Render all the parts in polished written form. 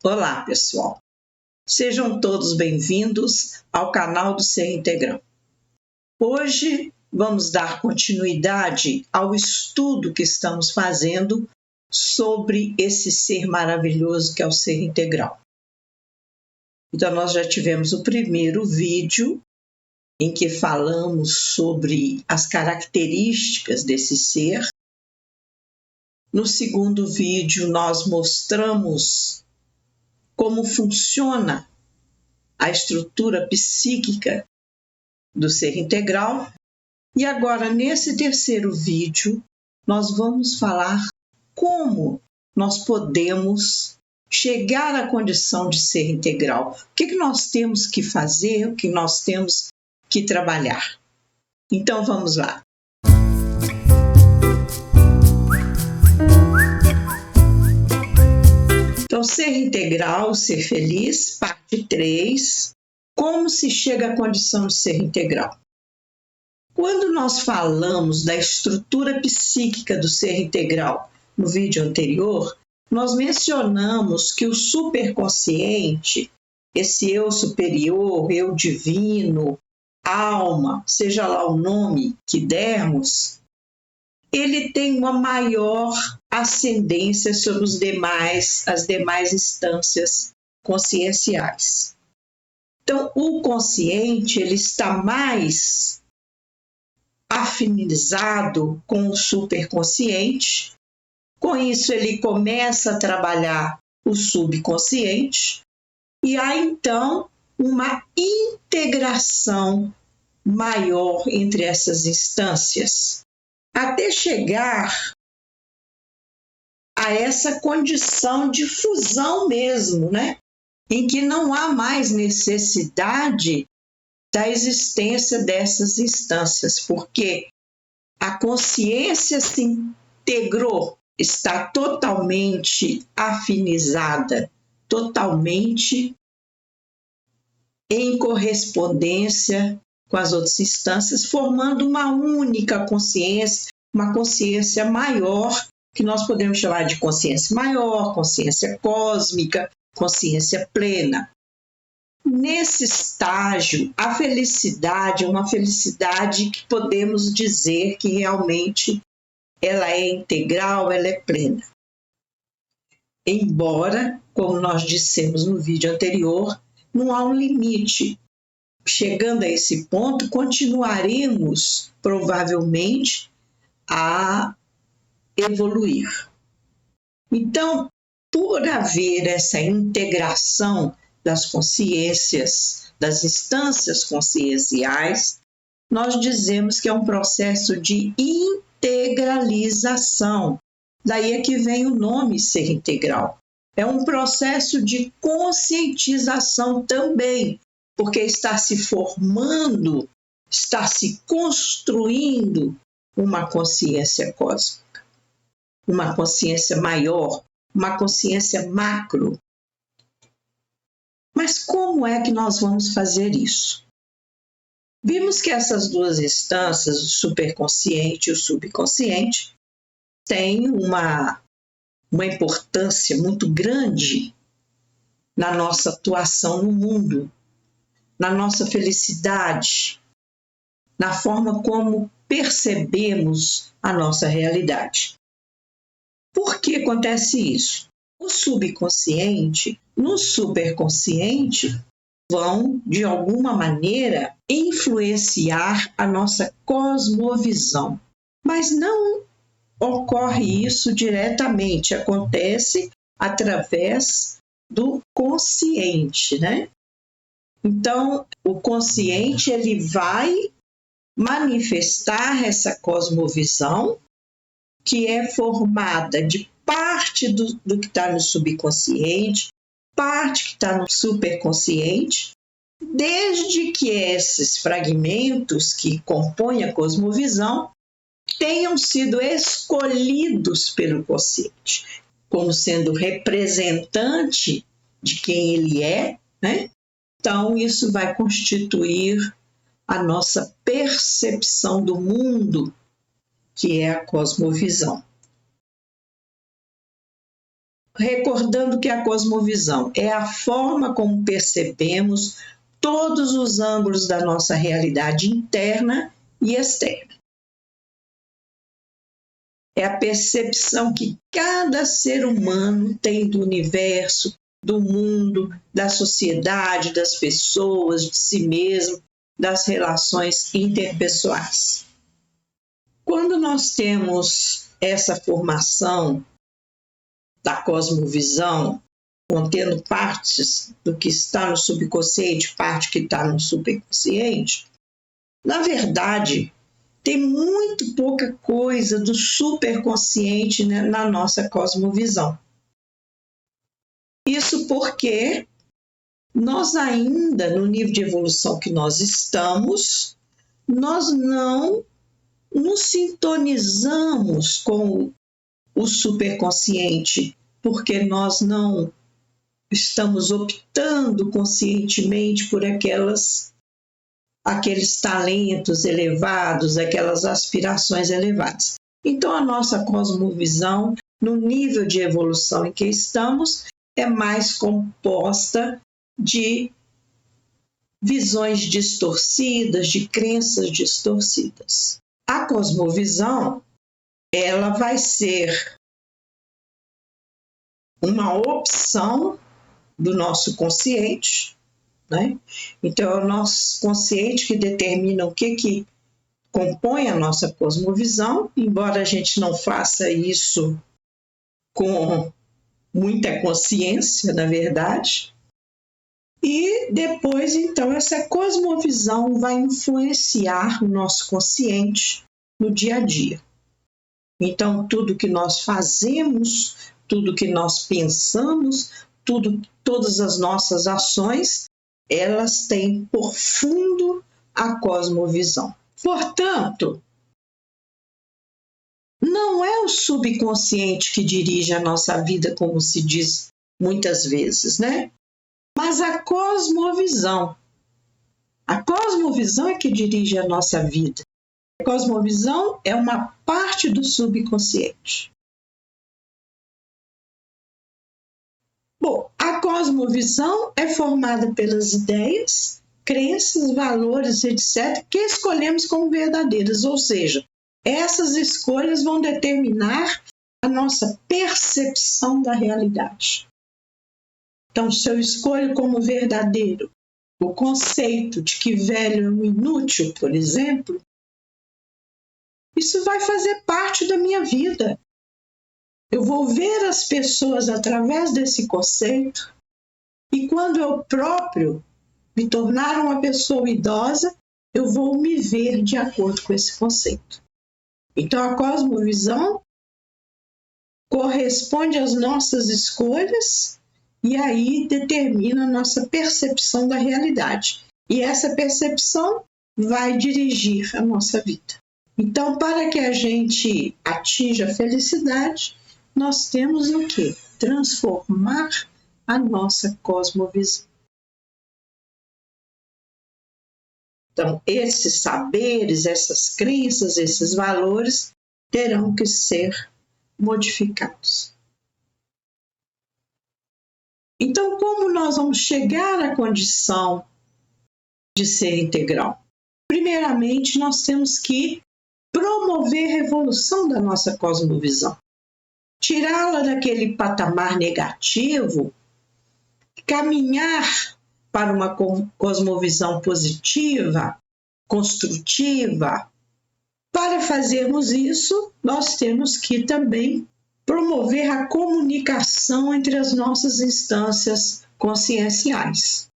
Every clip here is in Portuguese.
Olá, pessoal! Sejam todos bem-vindos ao canal do Ser Integral. Hoje vamos dar continuidade ao estudo que estamos fazendo sobre esse ser maravilhoso que é o Ser Integral. Então, nós já tivemos o primeiro vídeo em que falamos sobre as características desse ser. No segundo vídeo, nós mostramos como funciona a estrutura psíquica do ser integral. E agora, nesse terceiro vídeo, nós vamos falar como nós podemos chegar à condição de ser integral. O que nós temos que fazer, o que nós temos que trabalhar. Então, vamos lá. Então, ser integral, ser feliz, parte 3. Como se chega à condição de ser integral? Quando nós falamos da estrutura psíquica do ser integral no vídeo anterior, nós mencionamos que o superconsciente, esse eu superior, eu divino, alma, seja lá o nome que dermos, ele tem uma maior ascendência sobre as demais instâncias conscienciais. Então, o consciente ele está mais afinizado com o superconsciente. Com isso, ele começa a trabalhar o subconsciente e há, então, uma integração maior entre essas instâncias, até chegar a essa condição de fusão mesmo, né? Em que não há mais necessidade da existência dessas instâncias, porque a consciência se integrou, está totalmente afinizada, totalmente em correspondência com as outras instâncias, formando uma única consciência, uma consciência maior, que nós podemos chamar de consciência maior, consciência cósmica, consciência plena. Nesse estágio, a felicidade é uma felicidade que podemos dizer que realmente ela é integral, ela é plena. Embora, como nós dissemos no vídeo anterior, não há um limite. Chegando a esse ponto, continuaremos provavelmente a evoluir. Então, por haver essa integração das consciências, das instâncias conscienciais, nós dizemos que é um processo de integralização. Daí é que vem o nome ser integral. É um processo de conscientização também, porque está se formando, está se construindo uma consciência cósmica, uma consciência maior, uma consciência macro. Mas como é que nós vamos fazer isso? Vimos que essas duas instâncias, o superconsciente e o subconsciente, têm uma importância muito grande na nossa atuação no mundo, na nossa felicidade, na forma como percebemos a nossa realidade. Por que acontece isso? O subconsciente, no superconsciente, vão, de alguma maneira, influenciar a nossa cosmovisão. Mas não ocorre isso diretamente, acontece através do consciente, né? Então, o consciente ele vai manifestar essa cosmovisão que é formada de parte do que está no subconsciente, parte que está no superconsciente, desde que esses fragmentos que compõem a cosmovisão tenham sido escolhidos pelo consciente, como sendo representante de quem ele é, né? Então, isso vai constituir a nossa percepção do mundo, que é a cosmovisão. recordando que a cosmovisão é a forma como percebemos todos os ângulos da nossa realidade interna e externa. É a percepção que cada ser humano tem do universo, do mundo, da sociedade, das pessoas, de si mesmo, das relações interpessoais. Quando nós temos essa formação da cosmovisão, contendo partes do que está no subconsciente, parte que está no superconsciente, na verdade, tem muito pouca coisa do superconsciente, né, na nossa cosmovisão. Isso porque nós ainda, no nível de evolução que nós estamos, nós não nos sintonizamos com o superconsciente, porque nós não estamos optando conscientemente por aqueles talentos elevados, aquelas aspirações elevadas. Então, a nossa cosmovisão, no nível de evolução em que estamos, é mais composta de visões distorcidas, de crenças distorcidas. A cosmovisão, ela vai ser uma opção do nosso consciente, né? Então, é o nosso consciente que determina o que compõe a nossa cosmovisão, embora a gente não faça isso com muita consciência, na verdade. E depois, então, essa cosmovisão vai influenciar o nosso consciente no dia a dia. Então, tudo que nós fazemos, tudo que nós pensamos, todas as nossas ações, elas têm por fundo a cosmovisão. Portanto, não é o subconsciente que dirige a nossa vida, como se diz muitas vezes, né? Mas a cosmovisão. A cosmovisão é que dirige a nossa vida. A cosmovisão é uma parte do subconsciente. Bom, a cosmovisão é formada pelas ideias, crenças, valores, etc., que escolhemos como verdadeiras, ou seja, essas escolhas vão determinar a nossa percepção da realidade. Então, se eu escolho como verdadeiro o conceito de que velho é um inútil, por exemplo, isso vai fazer parte da minha vida. Eu vou ver as pessoas através desse conceito e quando eu próprio me tornar uma pessoa idosa, eu vou me ver de acordo com esse conceito. Então, a cosmovisão corresponde às nossas escolhas e aí determina a nossa percepção da realidade. E essa percepção vai dirigir a nossa vida. Então, para que a gente atinja a felicidade, nós temos o quê? Transformar a nossa cosmovisão. Então, esses saberes, essas crenças, esses valores terão que ser modificados. Então, como nós vamos chegar à condição de ser integral? Primeiramente, nós temos que promover a evolução da nossa cosmovisão. Tirá-la daquele patamar negativo, caminhar para uma cosmovisão positiva, construtiva. Para fazermos isso, nós temos que também promover a comunicação entre as nossas instâncias conscienciais,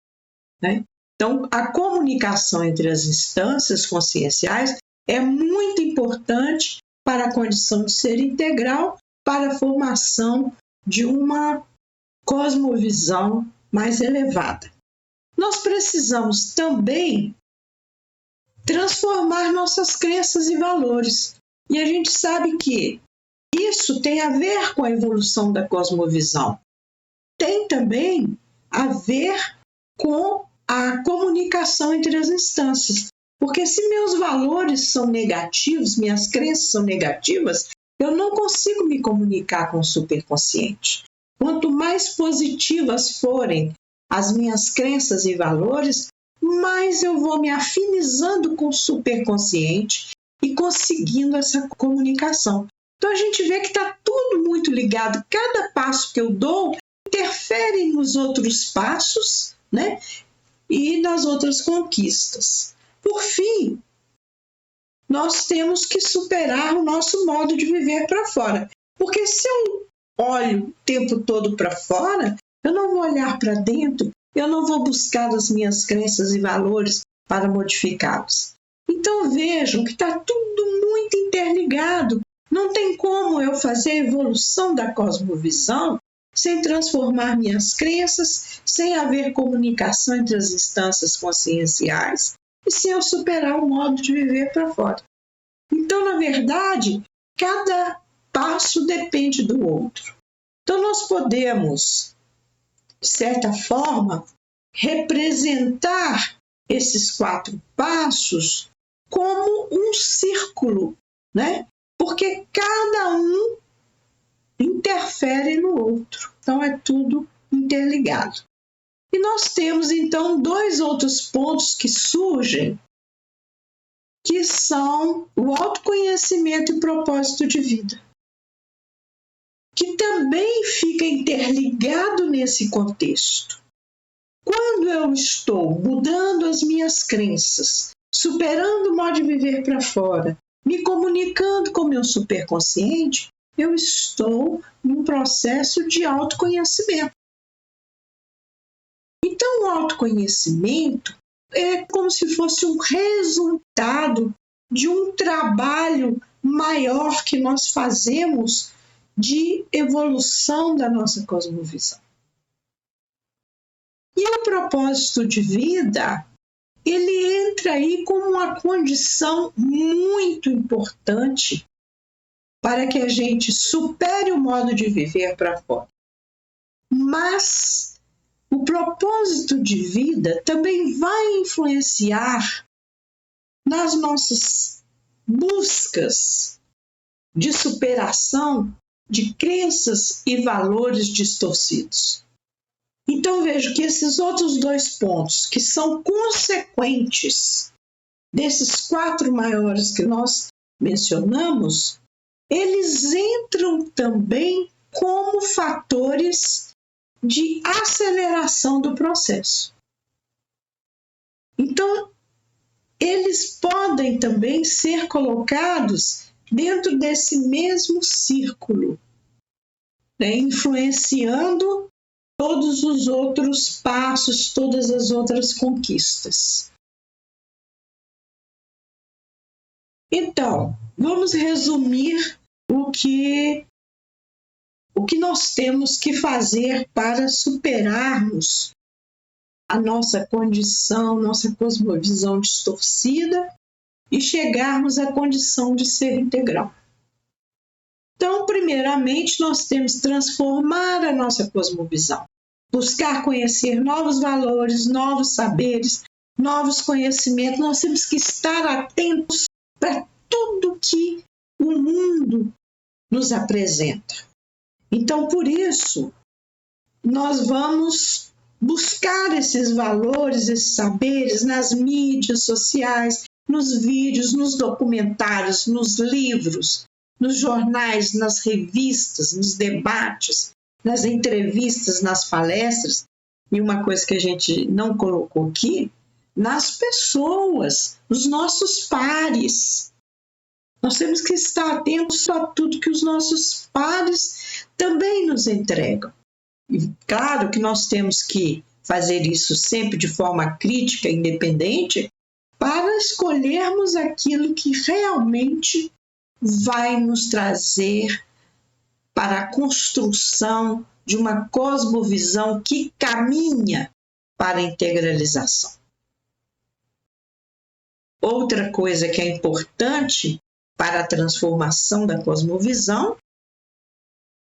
né? Então, a comunicação entre as instâncias conscienciais é muito importante para a condição de ser integral, para a formação de uma cosmovisão mais elevada. Nós precisamos também transformar nossas crenças e valores. E a gente sabe que isso tem a ver com a evolução da cosmovisão. Tem também a ver com a comunicação entre as instâncias. Porque se meus valores são negativos, minhas crenças são negativas, eu não consigo me comunicar com o superconsciente. Quanto mais positivas forem as minhas crenças e valores, mais eu vou me afinizando com o superconsciente e conseguindo essa comunicação. Então a gente vê que está tudo muito ligado. Cada passo que eu dou interfere nos outros passos, né? E nas outras conquistas. Por fim, nós temos que superar o nosso modo de viver para fora. Porque se eu olho o tempo todo para fora, eu não vou olhar para dentro, eu não vou buscar as minhas crenças e valores para modificá-los. Então vejam que está tudo muito interligado. Não tem como eu fazer a evolução da cosmovisão sem transformar minhas crenças, sem haver comunicação entre as instâncias conscienciais e sem eu superar o modo de viver para fora. Então, na verdade, cada passo depende do outro. Então, nós podemos, de certa forma, representar esses 4 passos como um círculo, né? Porque cada um interfere no outro. Então, é tudo interligado. E nós temos, então, 2 outros pontos que surgem, que são o autoconhecimento e propósito de vida, que também fica interligado nesse contexto. Quando eu estou mudando as minhas crenças, superando o modo de viver para fora, me comunicando com o meu superconsciente, eu estou num processo de autoconhecimento. Então, o autoconhecimento é como se fosse um resultado de um trabalho maior que nós fazemos de evolução da nossa cosmovisão. E o propósito de vida, ele entra aí como uma condição muito importante para que a gente supere o modo de viver para fora. Mas o propósito de vida também vai influenciar nas nossas buscas de superação de crenças e valores distorcidos. Então vejo que esses outros 2 pontos, que são consequentes desses 4 maiores que nós mencionamos, eles entram também como fatores de aceleração do processo. Então, eles podem também ser colocados dentro desse mesmo círculo, né, influenciando todos os outros passos, todas as outras conquistas. Então, vamos resumir o que nós temos que fazer para superarmos a nossa condição, nossa cosmovisão distorcida e chegarmos à condição de ser integral. Então, primeiramente, nós temos que transformar a nossa cosmovisão, buscar conhecer novos valores, novos saberes, novos conhecimentos. Nós temos que estar atentos para tudo que o mundo nos apresenta. Então, por isso, nós vamos buscar esses valores, esses saberes nas mídias sociais, nos vídeos, nos documentários, nos livros, nos jornais, nas revistas, nos debates, nas entrevistas, nas palestras. E uma coisa que a gente não colocou aqui, nas pessoas, nos nossos pares. Nós temos que estar atentos a tudo que os nossos pares também nos entregam. E claro que nós temos que fazer isso sempre de forma crítica e independente para escolhermos aquilo que realmente vai nos trazer para a construção de uma cosmovisão que caminha para a integralização. Outra coisa que é importante para a transformação da cosmovisão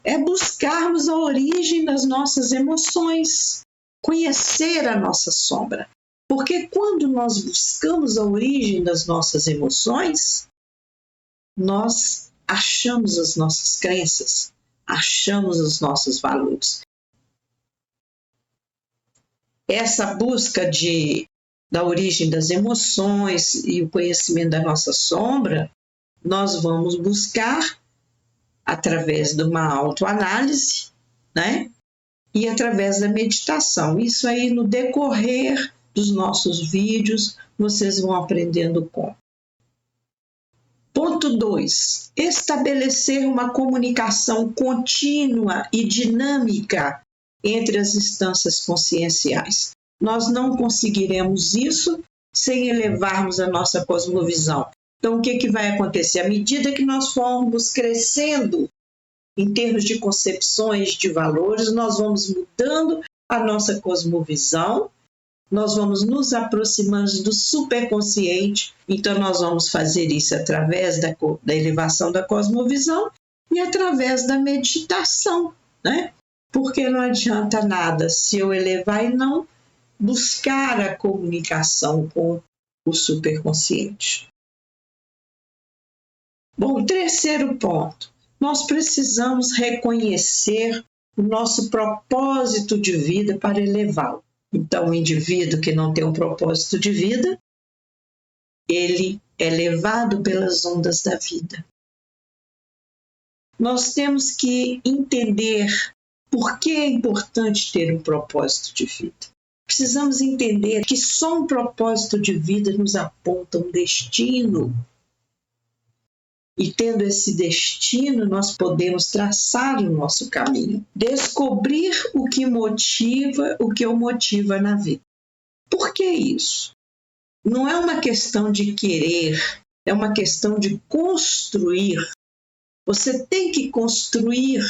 é buscarmos a origem das nossas emoções, conhecer a nossa sombra. Porque quando nós buscamos a origem das nossas emoções, nós achamos as nossas crenças, achamos os nossos valores. Essa busca da origem das emoções e o conhecimento da nossa sombra, nós vamos buscar através de uma autoanálise, né? E através da meditação. Isso aí, no decorrer dos nossos vídeos, vocês vão aprendendo como. Ponto 2. Estabelecer uma comunicação contínua e dinâmica entre as instâncias conscienciais. Nós não conseguiremos isso sem elevarmos a nossa cosmovisão. Então, o que vai acontecer? À medida que nós formos crescendo em termos de concepções, de valores, nós vamos mudando a nossa cosmovisão, nós vamos nos aproximando do superconsciente, então nós vamos fazer isso através da elevação da cosmovisão e através da meditação, né? Porque não adianta nada se eu elevar e não buscar a comunicação com o superconsciente. Bom, terceiro ponto, nós precisamos reconhecer o nosso propósito de vida para elevá-lo. Então, o indivíduo que não tem um propósito de vida, ele é levado pelas ondas da vida. Nós temos que entender por que é importante ter um propósito de vida. Precisamos entender que só um propósito de vida nos aponta um destino. E tendo esse destino, nós podemos traçar o nosso caminho, descobrir o que o motiva na vida. Por que isso? Não é uma questão de querer, é uma questão de construir. Você tem que construir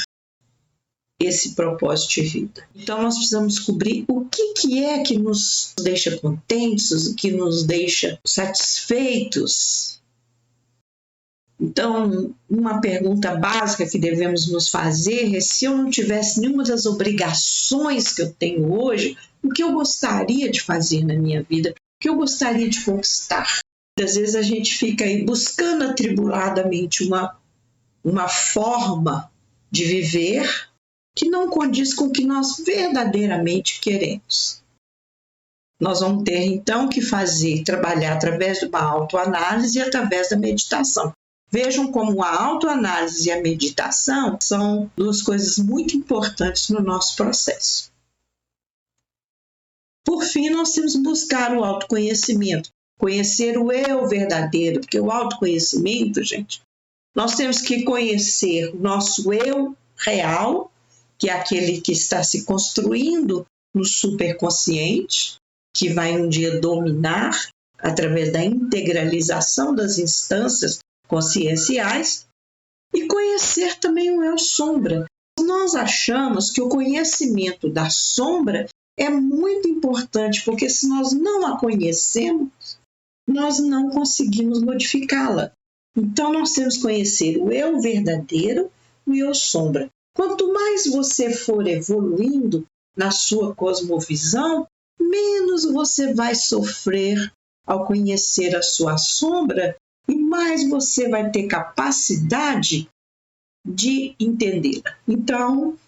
esse propósito de vida. Então, nós precisamos descobrir o que é que nos deixa contentes, o que nos deixa satisfeitos. Então, uma pergunta básica que devemos nos fazer é: se eu não tivesse nenhuma das obrigações que eu tenho hoje, o que eu gostaria de fazer na minha vida? O que eu gostaria de conquistar? Às vezes a gente fica aí buscando atribuladamente uma forma de viver que não condiz com o que nós verdadeiramente queremos. Nós vamos ter então que trabalhar através de uma autoanálise e através da meditação. Vejam como a autoanálise e a meditação são duas coisas muito importantes no nosso processo. Por fim, nós temos que buscar o autoconhecimento, conhecer o eu verdadeiro, porque o autoconhecimento, gente, nós temos que conhecer o nosso eu real, que é aquele que está se construindo no superconsciente, que vai um dia dominar através da integralização das instâncias conscienciais, e conhecer também o eu sombra. Nós achamos que o conhecimento da sombra é muito importante, porque se nós não a conhecemos, nós não conseguimos modificá-la. Então, nós temos que conhecer o eu verdadeiro e o eu sombra. Quanto mais você for evoluindo na sua cosmovisão, menos você vai sofrer ao conhecer a sua sombra e mais você vai ter capacidade de entendê-la. Então,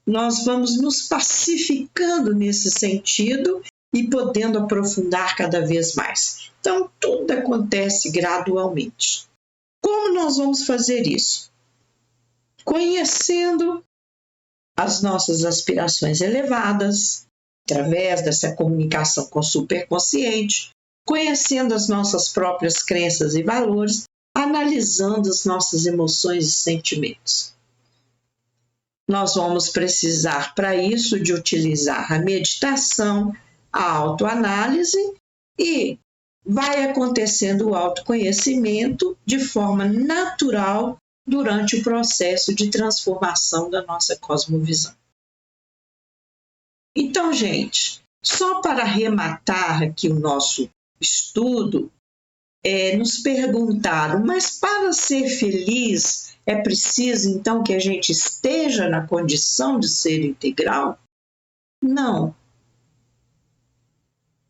nós vamos nos pacificando nesse sentido e podendo aprofundar cada vez mais. Então, tudo acontece gradualmente. Como nós vamos fazer isso? Conhecendo as nossas aspirações elevadas, através dessa comunicação com o superconsciente, conhecendo as nossas próprias crenças e valores, analisando as nossas emoções e sentimentos. Nós vamos precisar, para isso, de utilizar a meditação, a autoanálise e vai acontecendo o autoconhecimento de forma natural durante o processo de transformação da nossa cosmovisão. Então, gente, só para arrematar aqui o nosso estudo, nos perguntaram, mas para ser feliz é preciso então que a gente esteja na condição de ser integral? Não.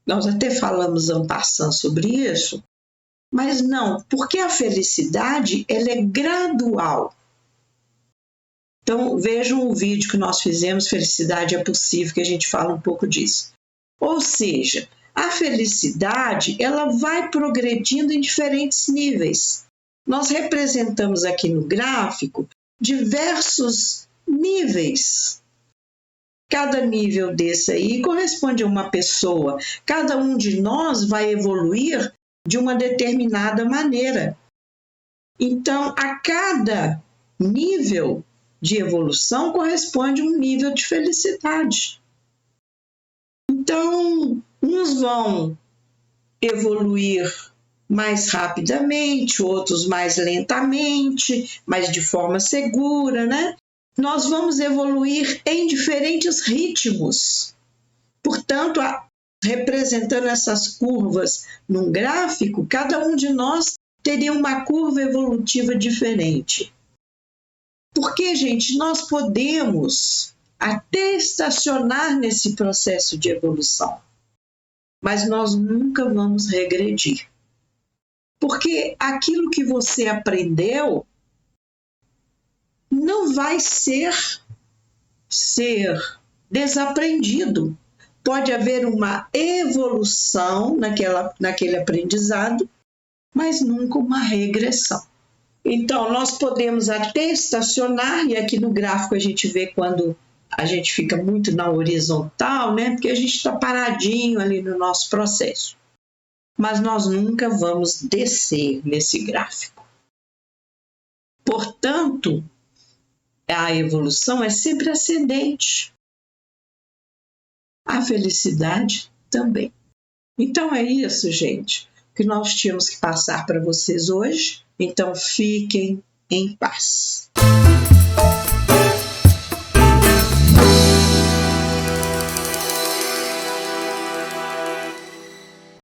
Nós até falamos en passant sobre isso, mas não, porque a felicidade ela é gradual. Então, vejam o vídeo que nós fizemos, Felicidade é Possível, que a gente fala um pouco disso. Ou seja, a felicidade, ela vai progredindo em diferentes níveis. Nós representamos aqui no gráfico diversos níveis. Cada nível desse aí corresponde a uma pessoa. Cada um de nós vai evoluir de uma determinada maneira. Então, a cada nível de evolução corresponde um nível de felicidade. Então, uns vão evoluir mais rapidamente, outros mais lentamente, mas de forma segura, né? Nós vamos evoluir em diferentes ritmos. Portanto, representando essas curvas num gráfico, cada um de nós teria uma curva evolutiva diferente. Porque, gente, nós podemos até estacionar nesse processo de evolução, mas nós nunca vamos regredir. Porque aquilo que você aprendeu não vai ser desaprendido. Pode haver uma evolução naquele aprendizado, mas nunca uma regressão. Então, nós podemos até estacionar, e aqui no gráfico a gente vê quando a gente fica muito na horizontal, né? Porque a gente está paradinho ali no nosso processo. Mas nós nunca vamos descer nesse gráfico. Portanto, a evolução é sempre ascendente. A felicidade também. Então é isso, gente, que nós tínhamos que passar para vocês hoje. Então fiquem em paz.